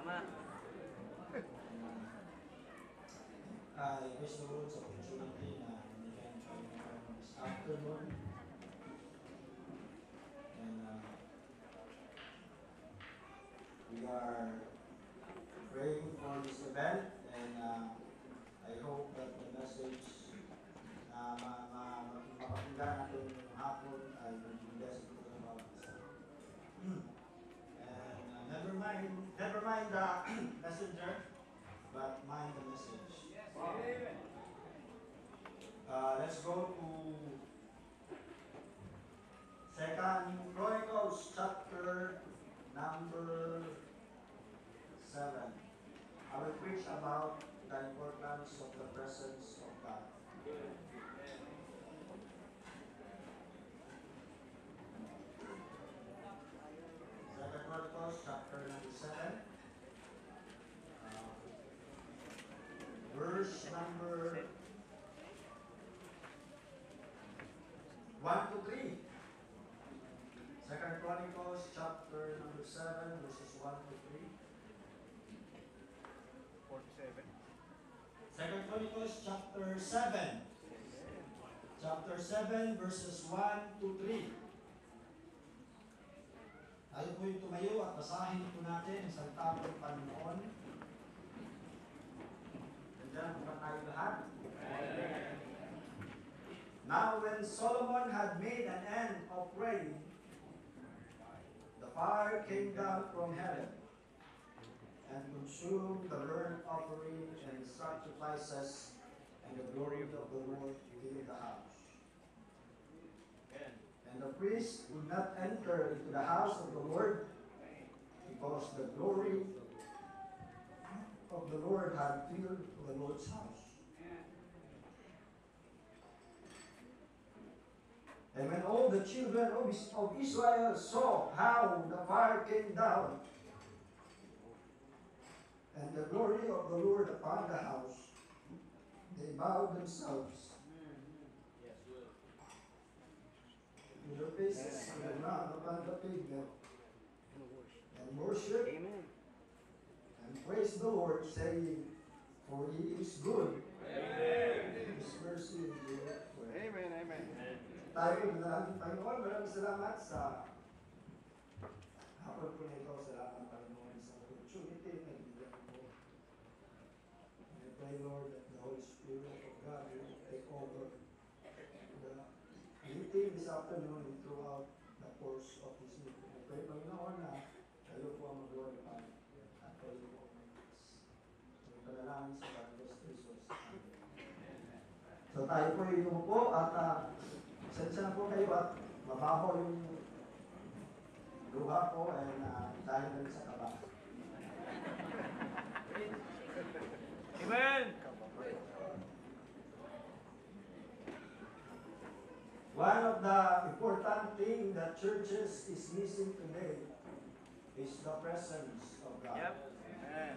Tama. I wish the Lord's opportunity na binigyan kayo this afternoon. And we are praying for this event, and I hope that the message na mapakinggan natin ngayong hapon ay maging blessing po ng bawat isa. And never mind the messenger, but mind the message. Wow. Let's go to 2 Chronicles chapter number 7. I will preach about the importance of the presence of God. 2 Chronicles chapter number 7. Verse number 1 to 3. 2 Chronicles chapter number 7, verses 1 to 3. 47. 2 Chronicles chapter 7. Chapter 7, verses 1 to 3. Tayo po yung tumayo at basahin po natin ang salita ng Panginoon. Nandiyan po ba tayo lahat? Amen. Now when Solomon had made an end of praying, the fire came down from heaven and consumed the burnt offering and the sacrifices, and the glory of the Lord filled the house. And the priest would not enter into the house of the Lord, because the glory of the Lord had filled the Lord's house. And when all the children of Israel saw how the fire came down, and the glory of the Lord upon the house, they bowed themselves with their faces on the ground upon the pavement, and worship Amen. and praise the Lord, saying, for He is good. Amen. His mercy endureth forever. Amen. Amen. Tayo manalangin, Panginoon, maraming salamat sa hapon po na ito. Salamat, Panginoon, sa opportunity na ibigyan mo. I pray, Lord, that the Holy Spirit of God will take over the meeting this afternoon and throughout the course of this meeting. I pray, Panginoon, na kayo po ang mag-glorify at kayo po ang mag-bless. Ang panalangin sa Panginoon Jesus. So tayo po inuupo at sensya na po kayo at mababaw yung luha ko ay dahil na rin sa kaba. Amen. One of the important things that churches is missing today is the presence of God. Yep. Amen.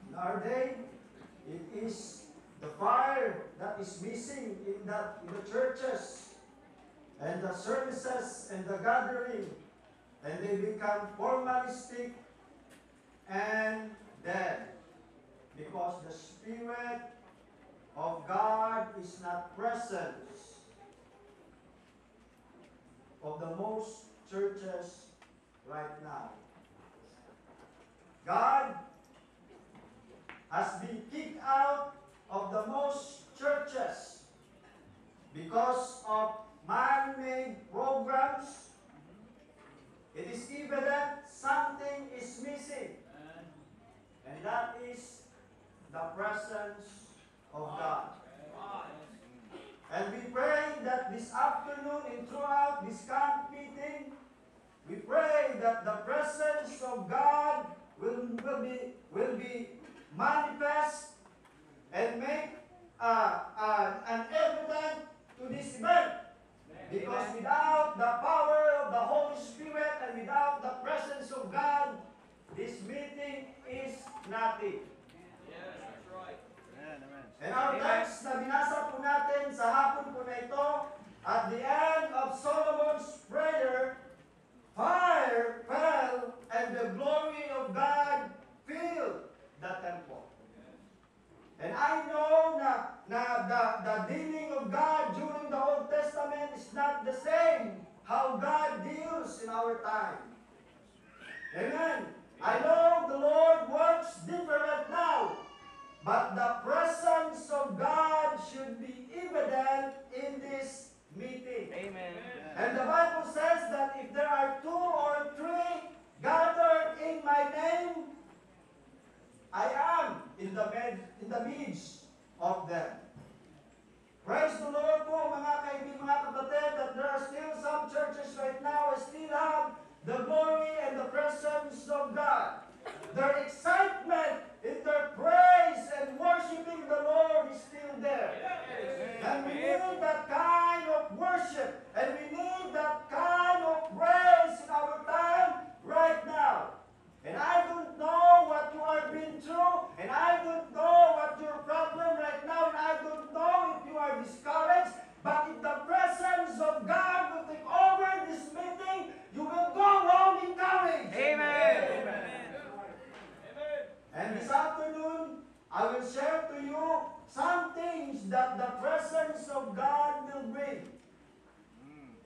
In our day, it is the fire that is missing in the churches and the services and the gathering, and they become formalistic and dead because the Spirit of God is not present of the most churches right now. God has been kicked out of the most churches because of man-made programs. It is evident something is missing, and that is the presence of God. And we pray that this afternoon and throughout this camp meeting, we pray that the presence of God will be manifest and make an evident to this event. Because without the power of the Holy Spirit and without the presence of God, this meeting is nothing. Yes, that's right. Amen. And our text na binasa po natin sa hapon po na ito, at the end of Solomon's prayer, fire fell and the glory of God the dealing of God during the Old Testament is not the same how God deals in our time. Amen. I know the Lord works different now, but the presence of God should be evident in this meeting. Amen. And the Bible says that if there are 2 or 3 gathered in my name, I am in the midst of them. Praise the Lord po mga kaibigan, mga kapatid, that there are still some churches right now that still have the glory and the presence of God. Their excitement in their praise and worshiping the Lord is still there. And we need that kind of worship, and we need that kind of praise in our time right now. And I don't know what you are been through, and I don't know what your problem right now, and I don't know if you are discouraged, but if the presence of God will take over this meeting, you will go home encouraged. Amen. And this afternoon, I will share to you some things that the presence of God will bring.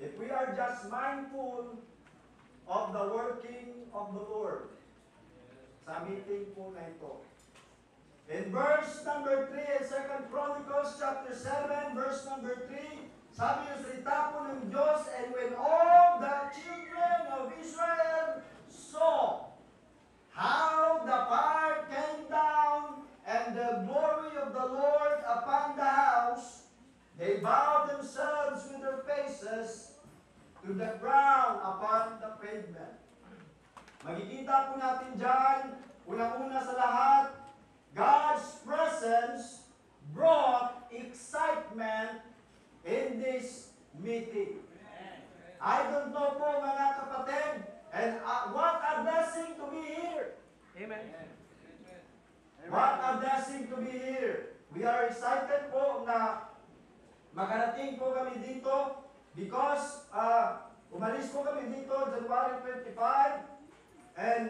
If we are just mindful of the working of the Lord sa meeting po na ito. In verse number 3 in 2 Chronicles chapter 7, verse number 3, sabi yung salita po ng Diyos, and when all the children of Israel saw how the fire came down and the glory of the Lord upon the house, they bowed themselves with their faces to the ground upon the pavement. Makikita po natin dyan, unang-una sa lahat, God's presence brought excitement in this meeting. I don't know po mga kapatid, and what a blessing to be here. Amen. What a blessing to be here. We are excited po na makarating po kami dito because umalis po kami dito January 25, and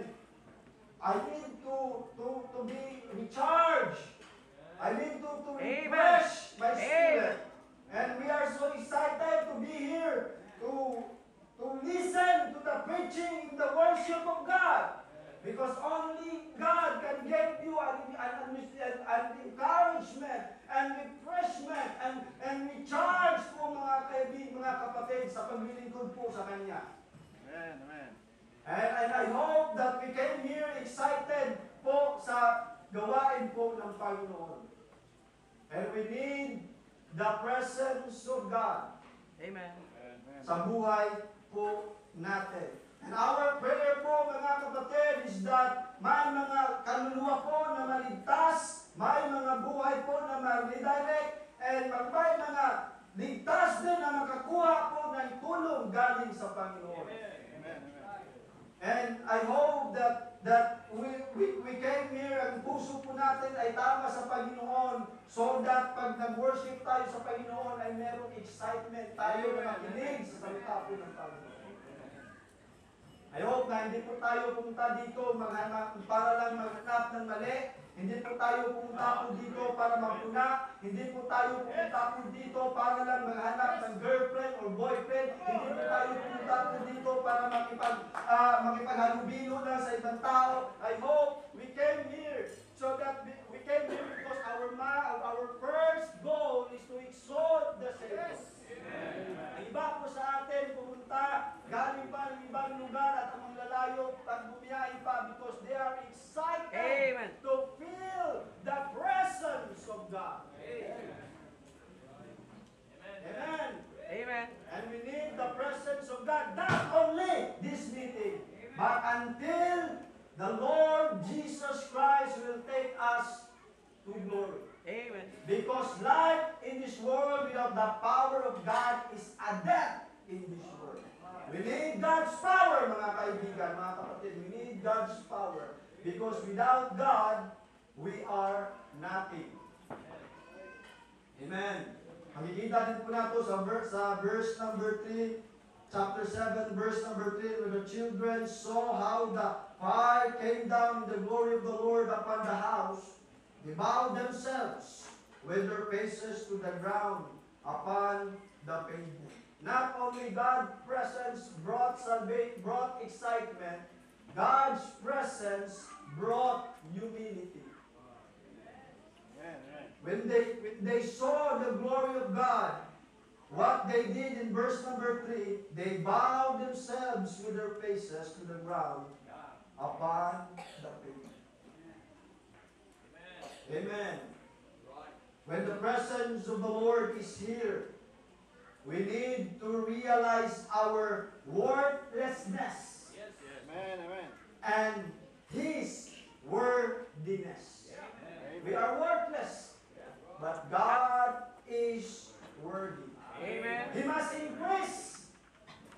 I need to be recharged. I need to refresh my spirit. And we are so excited to be here to listen to the preaching, the worship of God. Because only God can give you an encouragement and refreshment and recharge po mga kaibigan, mga kapatid sa paglilingkod po sa Kanya. Amen. Amen. And I hope that we came here excited po sa gawain po ng Panginoon. And we need the presence of God Amen. sa buhay po natin. And our prayer po mga kapatid is that may mga kaluluwa po na maligtas, may mga buhay po na ma-redirect, and may mga ligtas din na makakuha po ng tulong galing sa Panginoon. And I hope that we came here, ang puso po natin ay tama sa Panginoon, so that pag nag-worship tayo sa Panginoon ay merong excitement tayo na makinig sa salita po ng Panginoon. I hope na hindi po tayo pumunta dito para lang maghanap ng mali. Hindi po tayo pumunta po dito para magpuna. Hindi po tayo pumunta po dito para lang maghanap ng girlfriend or boyfriend. Hindi po tayo pumunta po dito para makipaghalubilo lang sa ibang tao. I hope we came here so that we came here because our first goal is to exalt the Savior. Ang iba po sa atin pumunta galing pa ng ibang lugar at ang lalayo at bumiyahin pa because they are excited. Amen. To feel the presence of God. Amen. Amen. And we need the presence of God, not only this meeting, but until the Lord Jesus Christ will take us to glory. Amen. Because life in this world without the power of God is a death in this world. We need God's power, mga kaibigan, mga kapatid. We need God's power. Because without God, we are nothing. Amen. Makikita din po nato sa verse number 3, chapter 7, verse number 3, when the children saw how the fire came down in the glory of the Lord upon the house, they bowed themselves with their faces to the ground upon the pavement. Not only God's presence brought salvation, brought excitement, God's presence brought humility. When they saw the glory of God, what they did in verse number 3, they bowed themselves with their faces to the ground upon the pavement. Amen. When the presence of the Lord is here, we need to realize our worthlessness and His worthiness. We are worthless, but God is worthy. Amen. He must increase,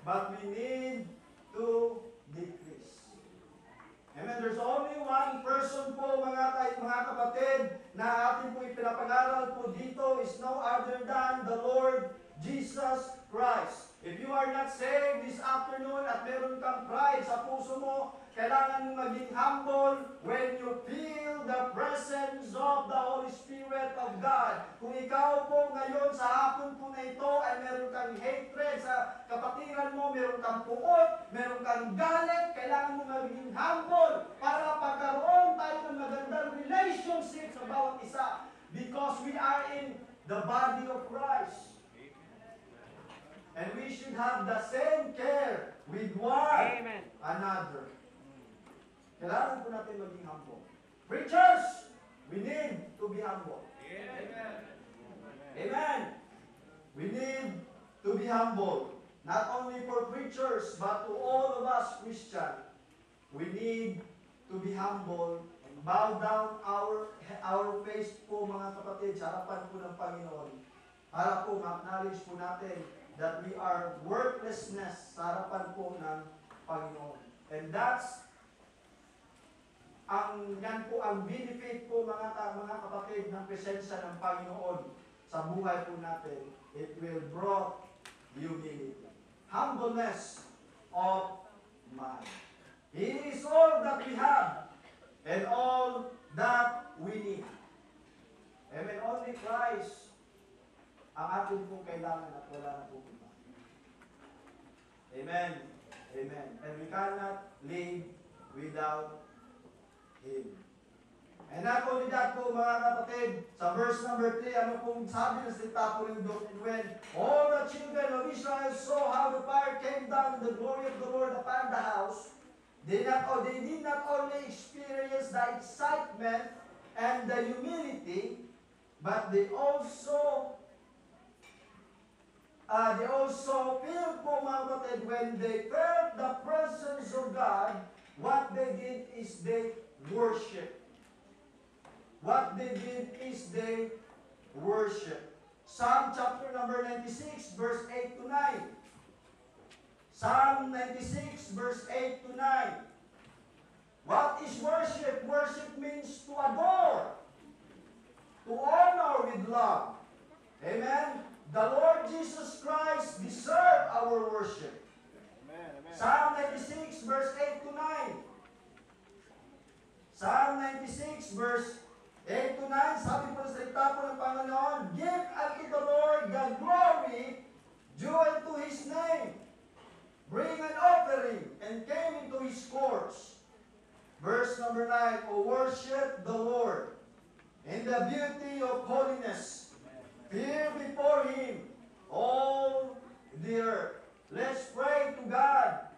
but we need to decrease. Amen. There's only one person po mga kapatid na ating po ipinapangaral po dito is no other than the Lord Jesus Christ. If you are not saved this afternoon at meron kang pride sa puso mo, kailangan mo maging humble when you feel the presence of the Holy Spirit of God. Kung ikaw po ngayon sa hapon po na ito ay meron kang hatred sa kapatiran mo, meron kang puot, meron kang galit, kailangan mo maging humble para pagkaroon tayo ng magandang relationship sa bawat isa. Because we are in the body of Christ. And we should have the same care with one another. Kailangan po natin maging humble. Preachers, we need to be humble. Amen. Amen. We need to be humble. Not only for preachers, but to all of us Christians. We need to be humble and bow down our face po mga kapatid sa harapan po ng Panginoon. Para po ma-acknowledge po natin that we are worthlessness sa harapan po ng Panginoon. And yan po ang benefit po mga kapatid ng presensya ng Panginoon sa buhay po natin. It will brought humility. Humbleness of mind. He is all that we have and all that we need. Amen. Only Christ ang atin po kailangan at wala na po iba. Amen. Amen. And we cannot live without Him. And not only that po mga kapatid, sa verse number 3, ano pong sabi ng salita po ng Diyos? And when all the children of Israel saw how the fire came down in the glory of the Lord upon the house, they did not only experience the excitement and the humility, but they also feel po mga kapatid, when they felt the presence of God, what they did is they worship. What they did is they worship. Psalm chapter number 96, verse 8 to 9. Psalm 96, verse 8 to 9. What is worship? Worship means to adore, to honor with love. Amen? The Lord Jesus Christ deserves our worship. Amen. Amen. Psalm 96, verse 8 to 9. Psalm 96, verse 8 to 9, sabi po sa salita po ng Panginoon, give unto the Lord the glory due unto His name. Bring an offering and came into His courts. Verse number 9, O worship the Lord in the beauty of holiness. Fear before Him all the earth. Let's pray to God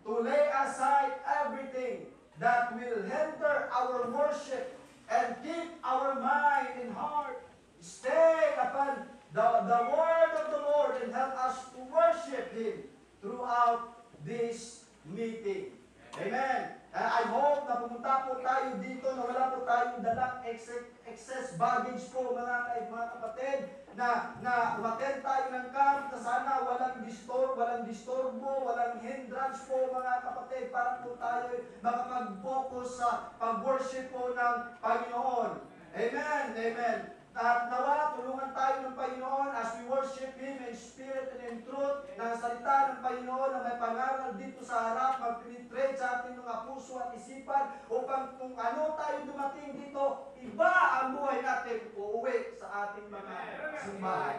to lay aside everything that will hinder our worship and keep our mind and heart stay upon the word of the Lord and help us to worship Him throughout this meeting. Amen. I hope na pumunta po tayo dito na wala po tayong dalang excess baggage po mga kapatid na umattend tayo ng camp na sana walang disturbo, walang hindrance po mga kapatid para po tayo makapag-focus sa pag-worship po ng Panginoon. Amen. Amen. At nawa, tulungan tayo ng Panginoon as we worship Him in spirit and in truth, na ang salita ng Panginoon na may pangaral dito sa harap, mag-penetrate sa ating mga puso at isipan, upang kung ano tayo dumating dito, iba ang buhay natin uuwi sa ating mga simbahan.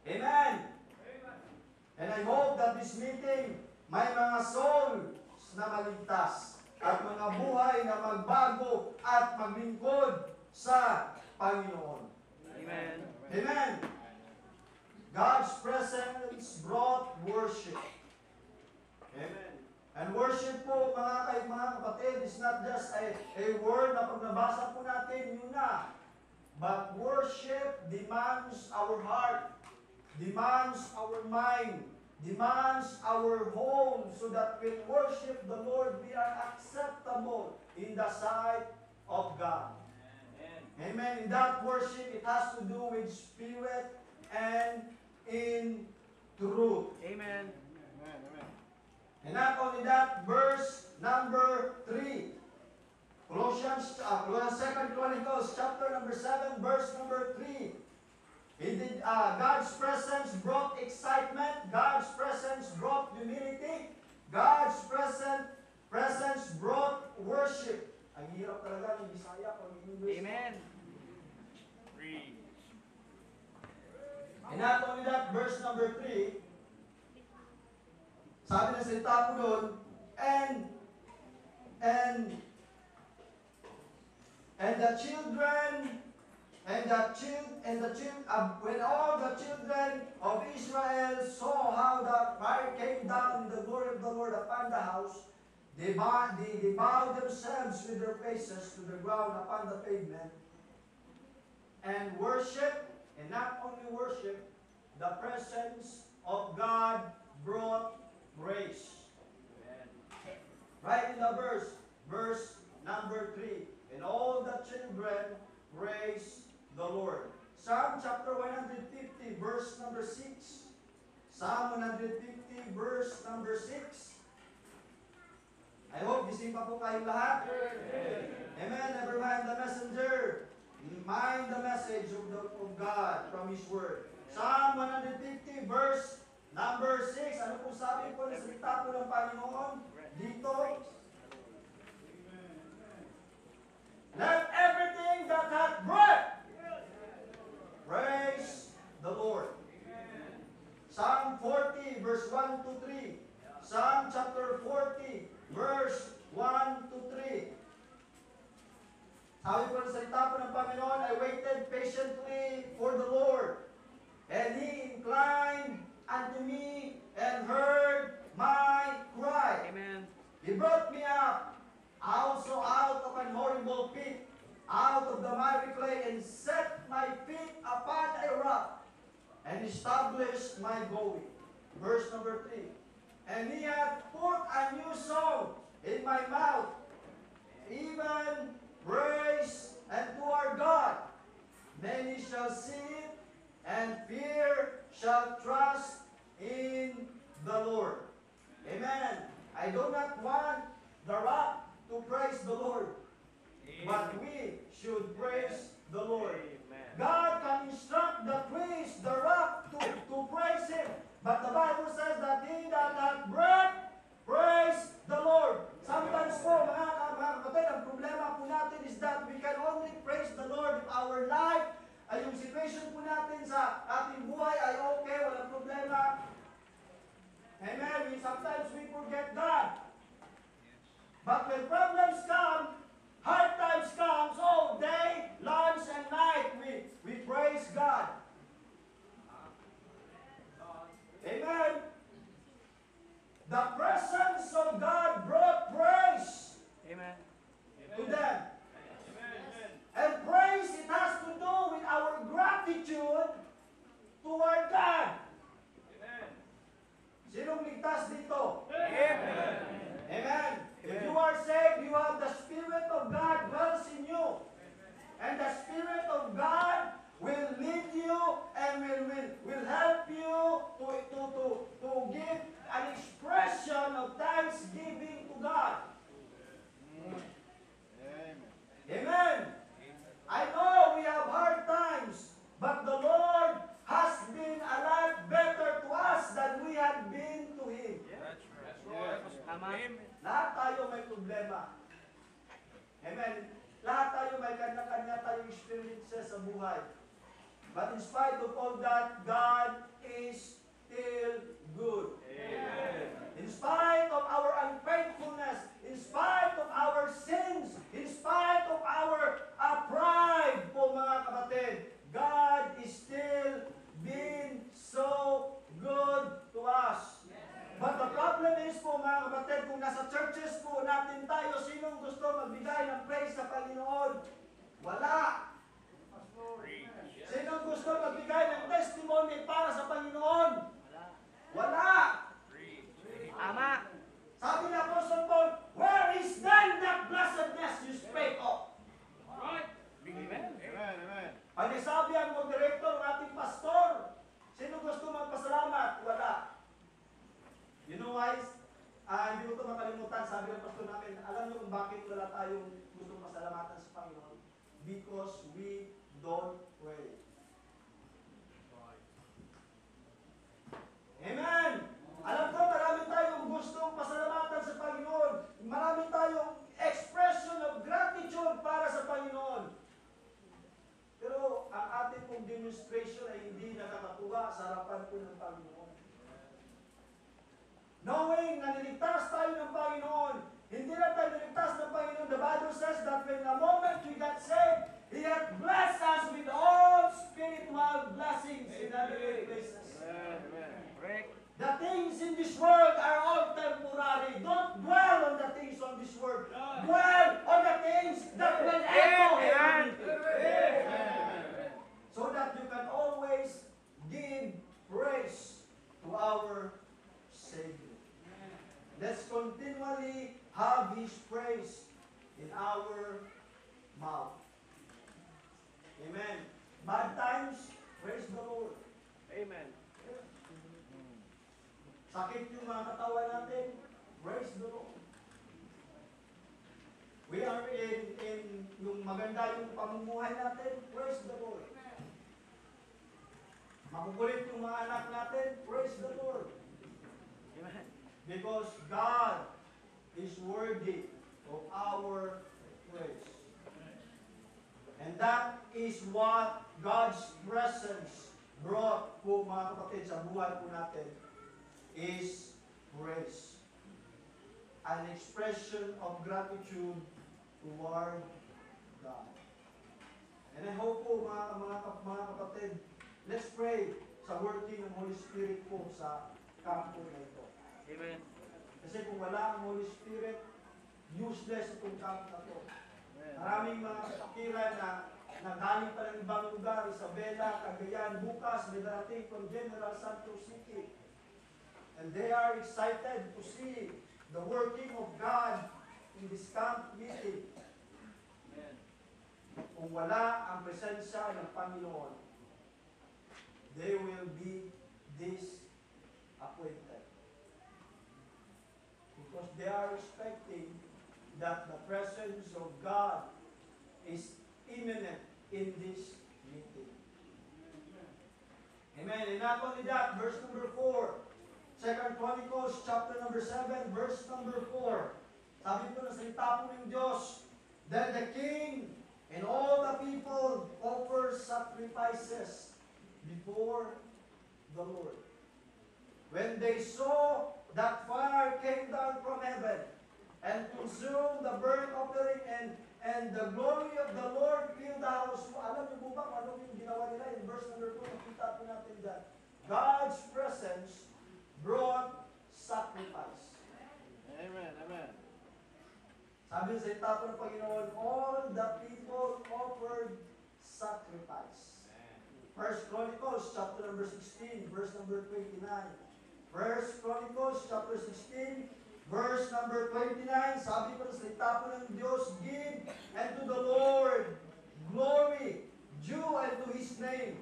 Amen! And I hope that this meeting, may mga souls na maligtas at mga buhay na magbago at maglingkod sa Panginoon. Amen. Amen. God's presence brought worship. Amen. And worship po, mga kapatid, is not just a word na pag nabasa po natin, yun na. But worship demands our heart, demands our mind, demands our home, so that when worship the Lord, we are acceptable in the sight of God. Amen. In that worship, it has to do with spirit and in truth. Amen. Amen. Amen. And not only that, verse number 3. Colossians, 2 Chronicles chapter number 7, verse number 3. God's presence brought excitement. God's presence brought humility. God's presence brought worship. Ang hirap talaga ng Bisaya pag English. Amen. And not only that, verse number 3, sabi na salita po doon, and the children, when all the children of Israel saw how the fire came down in the glory of the Lord upon the house, they bowed themselves with their faces to the ground upon the pavement, and worship, and not only worship, the presence of God brought grace. Right in the verse number 3. And all the children praise the Lord. Psalm chapter 150, verse number 6. Psalm 150, verse number 6. I hope gising pa po kayong lahat. Amen. Never mind the messenger. Mind the message of God from His Word. Psalm 150, verse number 6. Ano po sabi po na salita po ng Panginoon? Dito. Let everything that hath breath praise the Lord. Psalm 40, verse 1 to 3. Psalm chapter 40, verse 1 to 3. Sabi po ng salita po ng Panginoon, I waited patiently for the Lord, and He inclined unto me and heard my cry. Amen. He brought me up also out of an horrible pit, out of the miry clay, and set my feet upon a rock, and established my going. Verse number 3. And He hath put a new song in my mouth, even praise unto our God. Many shall see it, and fear shall trust in the Lord. Amen. I do not want the rock to praise the Lord, but we should praise the Lord. Amen. God can instruct the trees, the rock, to praise Him. But the Bible says that he that hath breath, praise the Lord. Sometimes po, mga kapatid, ang problema po natin is that we can only praise the Lord if our life, ay yung situation po natin sa ating buhay ay okay, walang problema. Amen. Sometimes we forget God. But when problems come, hard times comes, all day, lunch, and night, we praise God. Amen. The presence of God brought praise Amen. to them. And praise, it has to do with our gratitude toward God. Sinong ligtas dito? Amen. Amen. If you are saved, you have the Spirit of God dwells in you. And the Spirit of God will lead you and will help you to give an expression of thanksgiving to God. Amen. Amen. I know we have hard buhay. But in spite of all that, God is still good. Amen. In spite of our unfaithfulness, in spite of our sins, in spite of our pride po mga kapatid, God is still been so good to us. But the problem is po mga kapatid, kung nasa churches po natin tayo, sinong gusto magbigay ng praise sa Panginoon? Wala. Sinong gusto magbigay ng testimony para sa Panginoon? Wala. Tama. Sabi ni Apostle Paul, where is then that blessedness you spake of? Right. Amen. Amen. Pag nasabi ang moderator, ang ating pastor, sino gusto magpasalamat? Wala. You know why? Hindi ko ito makalimutan, sabi ng pastor namin, alam niyo kung bakit wala tayong gustong pasalamatan sa Panginoon? Because we don't pray. Amen! Alam ko, marami tayong gustong pasalamatan sa Panginoon. Marami tayong expression of gratitude para sa Panginoon. Pero ang ating pong demonstration ay hindi nakakatuwa sa harapan po ng Panginoon. Knowing na niligtas tayo ng Panginoon, hindi na tayo niligtas ng Panginoon. The Bible says that when the moment we got saved, He had blessed us with all spiritual blessings in heavenly places. Correct. The things in this world are all temporary. Don't dwell on the things on this world. Dwell on the things that will echo heaven. So that you can always give praise to our Savior. Let's continually have His praise in our mouth. Amen. Bad times, praise the Lord. Amen. Sakit yung mga katawan natin, praise the Lord. We are in yung maganda yung pamumuhay natin, praise the Lord. Makukulit yung mga anak natin, praise the Lord. Amen. Because God is worthy of our praise. And that is what God's presence brought po mga kapatid sa buhay po natin is praise. An expression of gratitude toward God. And I hope po mga kapatid, let's pray sa working ng Holy Spirit po sa kampo na ito. Amen. Kasi kung wala ang Holy Spirit, useless itong camp na ito. Maraming mga kapikiran na galing pa ng ibang lugar, Isabela, Cagayan, bukas, may darating from General Santos City. And they are excited to see the working of God in this camp meeting. Amen. Kung wala ang presensya ng Panginoon, they will be disappointed. Because they are expecting that the presence of God is imminent in this meeting. Amen. And not only that, verse number 4. 2 Chronicles chapter number 7, verse number 4. Sabi po na salita po ng Diyos, then the king and all the people offer sacrifices before the Lord. When they saw that fire came down from heaven and consumed the burnt offering and the glory of the Lord filled the house. Alam niyo po ba kung ano yung ginawa nila? In verse number 2, nakita po natin that God's presence brought sacrifice. Amen. Amen. Sabi sa itapo ng Panginoon, all the people offered sacrifice. 1 Chronicles chapter number 16, verse number 29. 1 Chronicles chapter 16, verse number 29, sabi pa sa itapo ng Diyos, give unto the Lord glory due unto His name.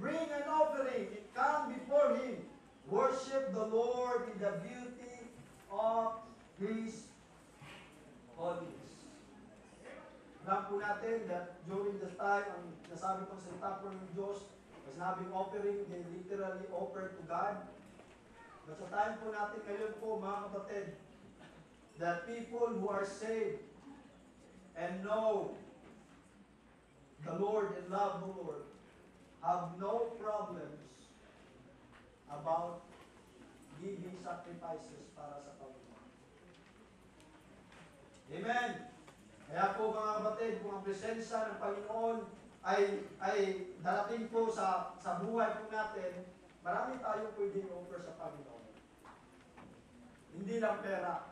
Bring an offering, and come before Him. Worship the Lord in the beauty of His holiness. Alam po natin that during this time, ang nasabi pang salita po ng Diyos, mas nabing offering, they literally offer to God. But sa time po natin ngayon po, mga kapatid, that people who are saved and know the Lord and love the Lord have no problems about giving sacrifices para sa Panginoon. Amen. Kaya po mga kapatid, kung ang presensya ng Panginoon ay darating po sa buhay po natin, marami tayong pwedeng offer sa Panginoon. Hindi lang pera.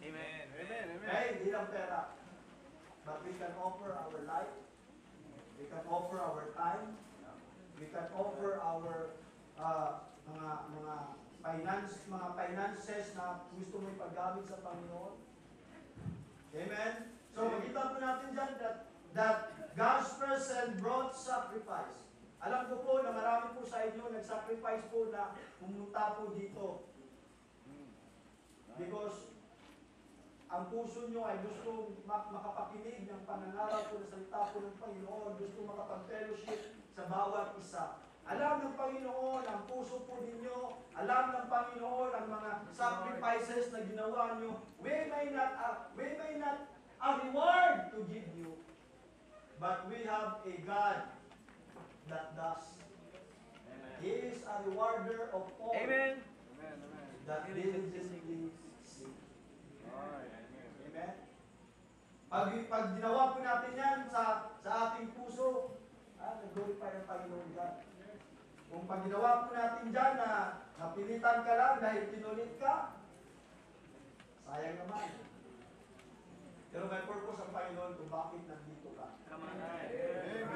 Amen. Amen. Amen. Okay? Hindi lang pera. But we can offer our life. We can offer our time. We can offer our mga finances na gusto mo ipaggamit sa Panginoon. Amen? So, makita po natin dyan that God's presence brought sacrifice. Alam ko po na marami po sa inyo nag-sacrifice po na pumunta po dito. Because ang puso nyo ay gusto makapakinig ng panangaral po na salita po ng Panginoon, gusto makapag-fellowship sa bawat isa. Alam ng Panginoon ang puso po ninyo, alam ng Panginoon ang mga sacrifices na ginawa nyo. We may not a reward to give you, but we have a God that does. He is a rewarder of all Amen. that diligently seek. Amen. Pag ginawa po natin yan sa ating puso, nag-glorify ang Panginoon God. Kung pag ginawa po natin dyan na napilitan ka lang dahil kinulit ka, sayang naman. Pero may purpose ang Panginoon kung bakit nandito ka. Kung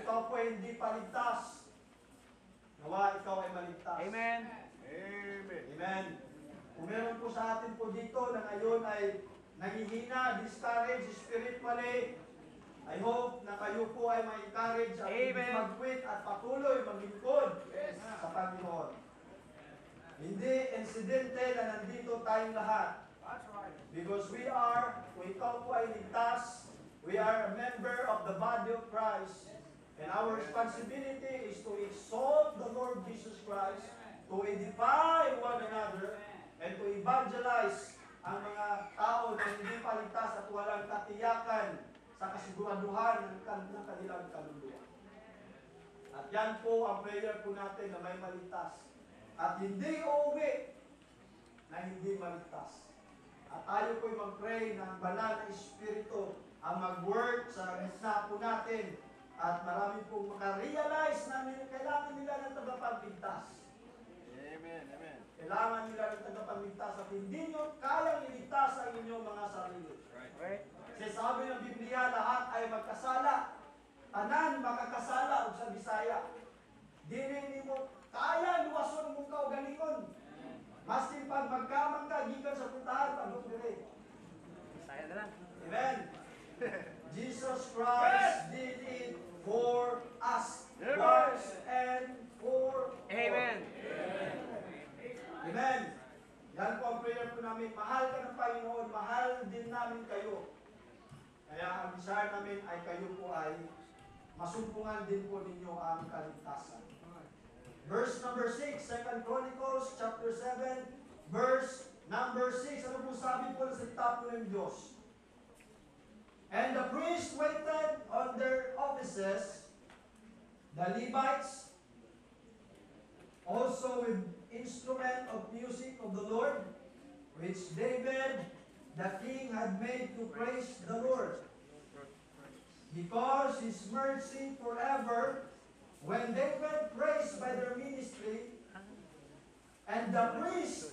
ikaw po ay hindi paligtas, nawa ikaw ay maligtas. Amen. Amen. Kung meron po sa atin po dito na ngayon ay nangihina, discouraged spiritually, I hope na kayo po ay ma-encourage at mag-quit at patuloy maglingkod sa Panginoon. Hindi insidente na nandito tayong lahat. Because kung ikaw po ay ligtas, we are a member of the body of Christ. And our responsibility is to exalt the Lord Jesus Christ, to edify one another, and to evangelize ang mga tao na hindi paligtas at walang katiyakan sa kasiguraduhan ng kanilang kaluluwa. At yan po ang prayer po natin na may maligtas. At hindi uuwi na hindi maligtas. At tayo po'y mag-pray na ang banal na Espiritu ang mag-work sa gitna po natin. At marami pong makarealize na kailangan nila ng tagapagligtas. Amen. Amen. Kailangan nila ng tagapagligtas at hindi nyo kayang iligtas ang inyong mga sarili. Right. Kasi sabi ng Biblia, lahat ay magkasala. Tanan makakasala o sa Bisaya. Dili mo kaya luwason mong kaugalingon. Mastin pag magkamang ka, gikan sa puntahan, pag-upire. Saya na lang. Amen. Jesus Christ did it for us. Once and for all. Amen. Amen. Yan po ang prayer po namin. Mahal ka ng Panginoon, mahal din namin kayo. Kaya ang desire namin ay kayo po ay masumpungan din po ninyo ang kaligtasan. Verse number 6, 2 Chronicles chapter 7, verse number 6. Ano po sabi po sa tapo ng Diyos? And the priests waited on their offices, the Levites, also with instrument of music of the Lord, which David the king had made to praise the Lord. Because his mercy forever, when they were praised by their ministry, and the priests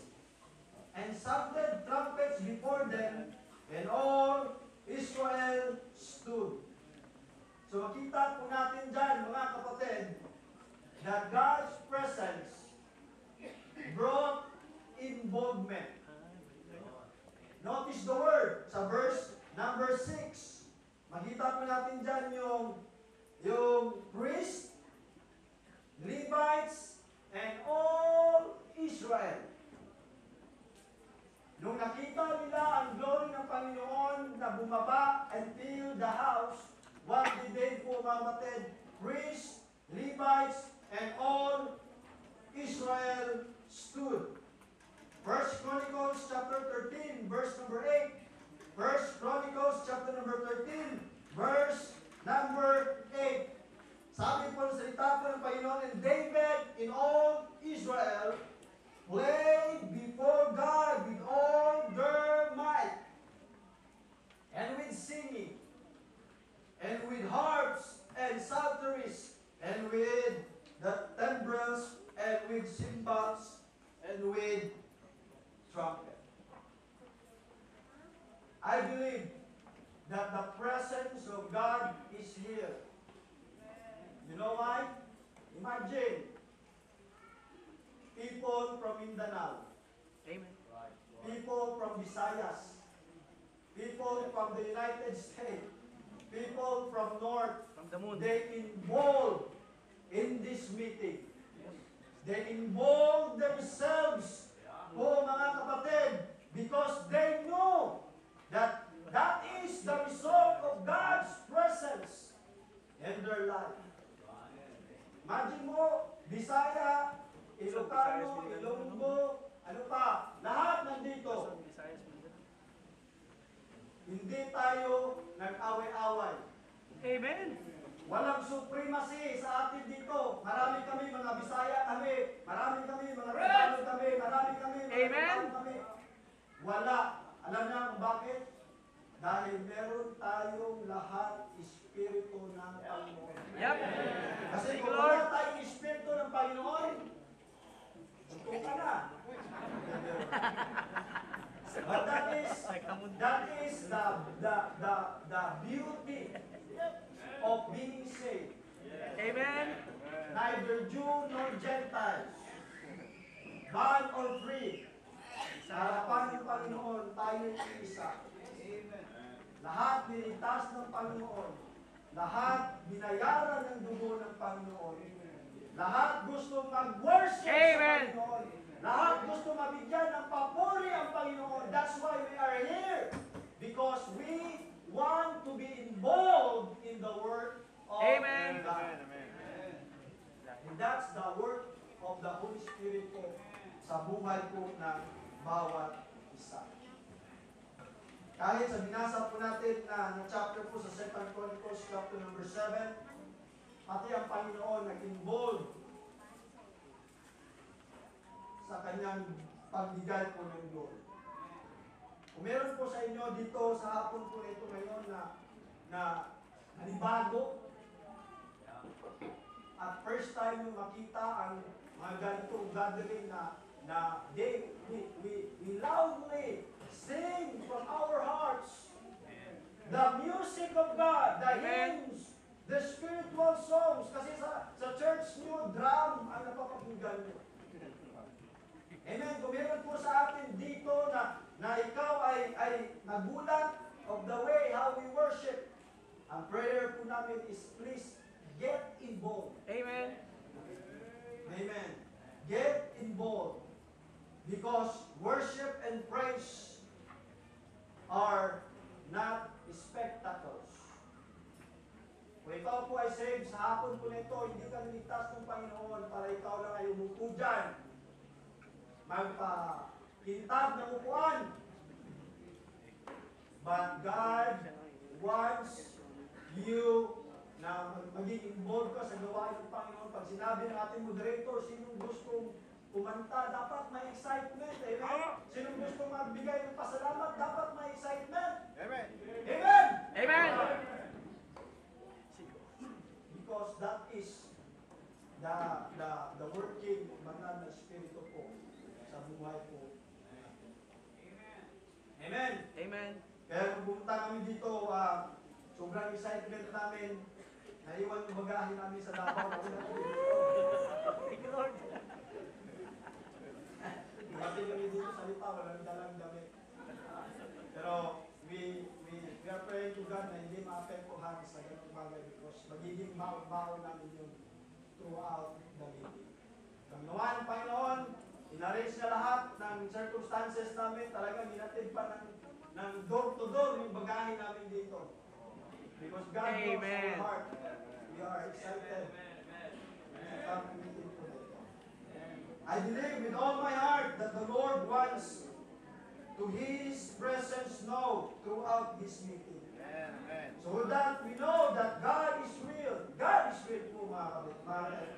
and sounded trumpets before them, and all Israel stood. So makita po natin dyan, mga kapatid, that God's presence brought involvement. Notice the word sa verse number 6. Makita po natin dyan yung priest, Levites, and all Israel. Nung nakita nila ang glory ng Panginoon na bumaba and fill the house, what did they po, mga kapatid? Priests, Levites, and all Israel stood. 1 Chronicles chapter 13, verse number 8. 1 Chronicles chapter number 13, verse number 8. God is here. You know why? Imagine, people from Mindanao, Amen. people from Visayas, people from the United States, people from North, From the moon. they involved in this meeting. They involved themselves, oh mga kapatid, because they know that that is the result of God's presence in their life. Imagine mo, Bisaya, Ilocano, Ilonggo, ano pa, lahat nandito. Visayas, Mindanao. Hindi tayo nag-away-away. Amen. Walang supremacy sa atin dito. Marami kami, mga Bisaya kami. Marami kami, mga Tagalog kami. Marami kami, mga Amen. Tagalog kami. Wala. Alam niyo kung bakit? Dahil meron tayong lahat Espiritu ng Panginoon. Yep. Kasi Thank kung you, Lord. wala tayong Espiritu ng Panginoon, ito ka na. But that is the beauty of being saved. Amen. Neither Jew nor Gentiles, bond or free, sa harapan ng Panginoon, tayo isa. Lahat niligtas ng Panginoon. Lahat binayaran ng dugo ng Panginoon. Lahat gusto mag-worship Amen. sa Panginoon. Lahat gusto mabigyan ng papuri ang Panginoon. That's why we are here. Because we want to be involved in the work of Amen. God. And that's the work of the Holy Spirit po sa buhay po ng bawat isa. Kahit sa binasa po natin na chapter po sa 2 Chronicles chapter number 7, pati ang Panginoon nag-involve sa kanyang pagbigay po ng glory. Kung meron po sa inyo dito sa hapon po ito ngayon na nanibago at first time nyo makita ang mga ganitong gathering na we loudly sing from our hearts the music of God, the hymns, the spiritual songs. Kasi sa church nyo, drum ang napapakinggan nyo. Amen. Kung meron po sa atin dito na ikaw ay nagulat of the way how we worship, ang prayer po namin is please get involved. Amen. Amen. Get involved. Because worship and praise are not spectacles. Kung ikaw po ay saved sa hapon po nito, hindi ka niligtas ng Panginoon para ikaw lang ay umupo dyan. Magpa-kintab ng upuan. But God wants you na maging involved ka sa gawain ng Panginoon. Pag sinabi ng ating moderator, sinong gustong kumanta, dapat may excitement. Amen? Sinong gustong magbigay ng pasalamat, dapat may excitement. Amen. Amen! Amen. Because that is the working banal na Espiritu po sa buhay po. Amen! Amen. Kaya kung pumunta kami dito, sobrang excitement namin. Naiwan yung bagahe namin sa Davao. Thank you, Lord. Dumating kami dito sa Lipa, walang dalang damit. Pero we are praying to God na hindi maapektuhan sa ganung bagay because magiging baon namin yun throughout the meeting. Panginoon, Panginoon, inarrange na lahat ng circumstances namin. Talagang inatid pa ng door to door yung bagahe namin dito. Because God knows our heart. We are excited. I believe with all my heart that the Lord wants to His presence know throughout this meeting. Amen. So that we know that God is real. God is real po mga kapatid.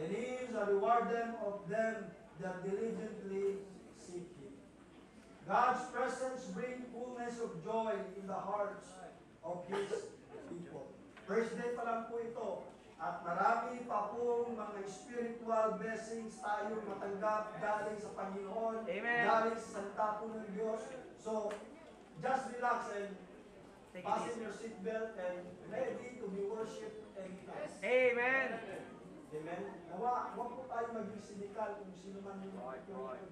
And He is a rewarder of them that diligently seek Him. God's presence brings fullness of joy in the hearts of His people. First day pa lang po ito. At marami pa pong mga spiritual blessings tayo matanggap galing sa Panginoon, Amen. galing sa salita po ng Diyos. So, just relax and Take it fasten easy. your seatbelt and ready to be worshipped anytime. Amen. Amen. Nawa, huwag po tayo maging sinikal kung sino man yung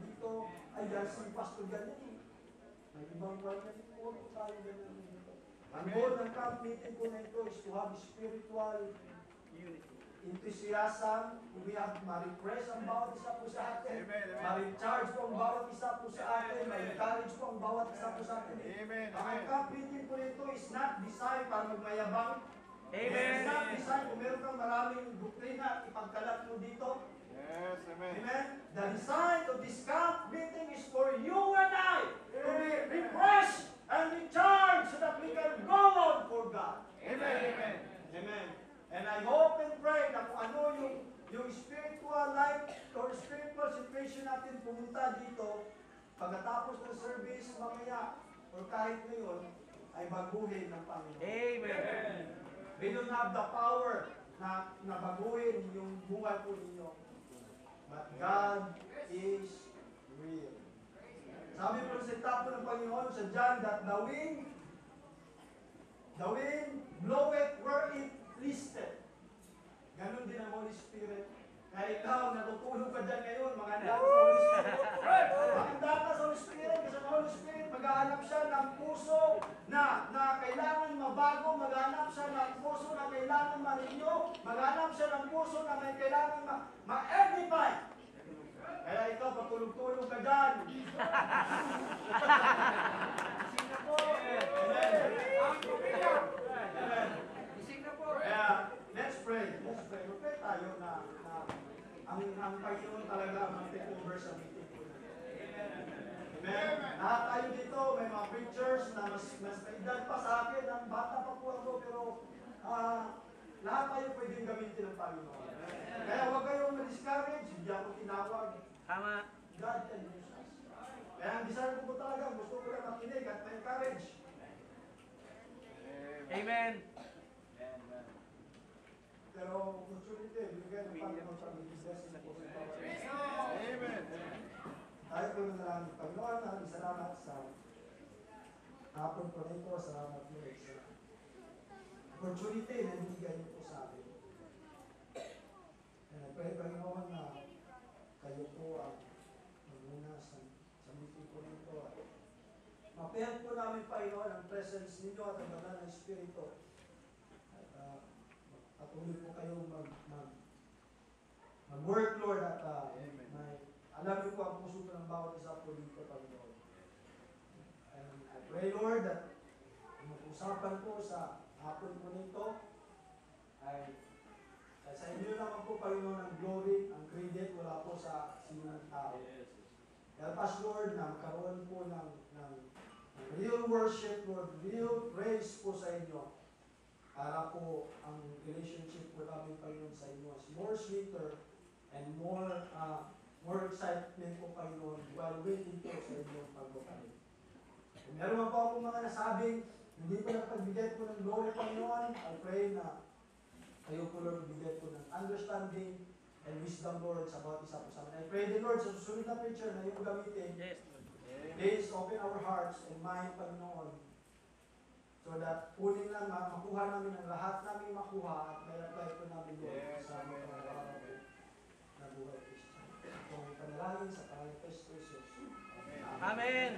dito. Ay, yan si Pastor ganyan. May ibang kwan yan. Huwag po tayo ganyan dito. Ang goal ng camp meeting po na ito is to have spiritual Unity. enthusiasm. We have ma-refresh ang bawat isa po sa atin. Amen, amen. Ma-recharge po ang bawat isa po sa atin. Ma-encourage po ang bawat isa po sa atin. Amen, Ang amen. camp meeting po nito is not designed para magmayabang. Amen. It's not designed kung meron kang maraming doktrina, ipagkalat mo dito. Yes, amen. Amen? The design of this camp meeting is for you and I to be refreshed and recharged so that we can go on for God. Amen, amen. Amen. And I hope and pray na kung ano yung spiritual life or spiritual situation natin pumunta dito, pagkatapos ng service mamaya or kahit ngayon, ay baguhin ng Panginoon. Amen. We don't have the power na baguhin yung buhay po ninyo. But God is real. Sabi po sa tapo ng Panginoon sa John that the wind bloweth where it listed. Ganon din ang Holy Spirit. Kaya ikaw, natutulog ka dyan ngayon, maganda ka sa Holy Spirit. Maganda ka sa Holy Spirit, kasi ang Holy Spirit, maghahanap siya ng puso na kailangan mabago, maghanap siya ng puso na kailangan ma-renew, maghanap siya ng puso na may kailangan ma-edify. Kaya ikaw, patulog-tulog ka dyan. Amen. Kaya, let's pray. Let's pray. Pray tayo na ang Panginoon talaga ang mag-take over sa meeting ko. Amen. Lahat tayo dito, may mga preachers na mas maedad pa sa akin. Ang bata pa po ako, pero lahat tayo pwedeng gamitin ng Panginoon. Kaya huwag kayong ma-discourage. Hindi ako tinawag. Tama. God can use us. Kaya ang desire ko po talaga, gusto ko lang makinig at ma-encourage. Amen. Pero opportunity, bigyan ng Panginoon sa mga blessing po sa bawat. Amen. Tayo po na lang, Panginoon, maraming salamat sa hapon po na ito. Salamat po sa opportunity na binigay niyo po sa akin. And I pray, Panginoon, na kayo po ang magmuna sa meeting po na ito. Mapayan po namin, Panginoon, ang presence ninyo at ang banal na Espiritu. At patuloy po kayong mag-work, Lord, at alam niyo po ang puso ng bawat isa po dito, Panginoon. And I pray, Lord, that ang mag-usapan po sa hapon po nito ay sa inyo naman po, Panginoon, ang glory, ang credit, wala po sa sinong tao. Help us, Lord, na magkaroon po ng real worship, Lord, real praise po sa inyo. Para po ang relationship po namin, Panginoon, sa inyo is more sweeter and more excitement po, Panginoon, while waiting po sa inyong pagbukay. Kung meron man po akong mga nasabing, hindi po napagbigay po ng glory, Panginoon, I pray na kayo po, Lord, bigay po ng understanding and wisdom, Lord, sa bawat isa po sa amin. I pray din, Lord, sa susunod na preacher na iyong gamitin, Yes, Lord. please open our hearts and mind, Panginoon, so that kunin lang, makuha namin ang lahat namin makuha at may apply po namin, Lord, sa mga araw na buhay Kristo. Ito ang panalangin sa pangalan ni Kristo Jesus. Amen.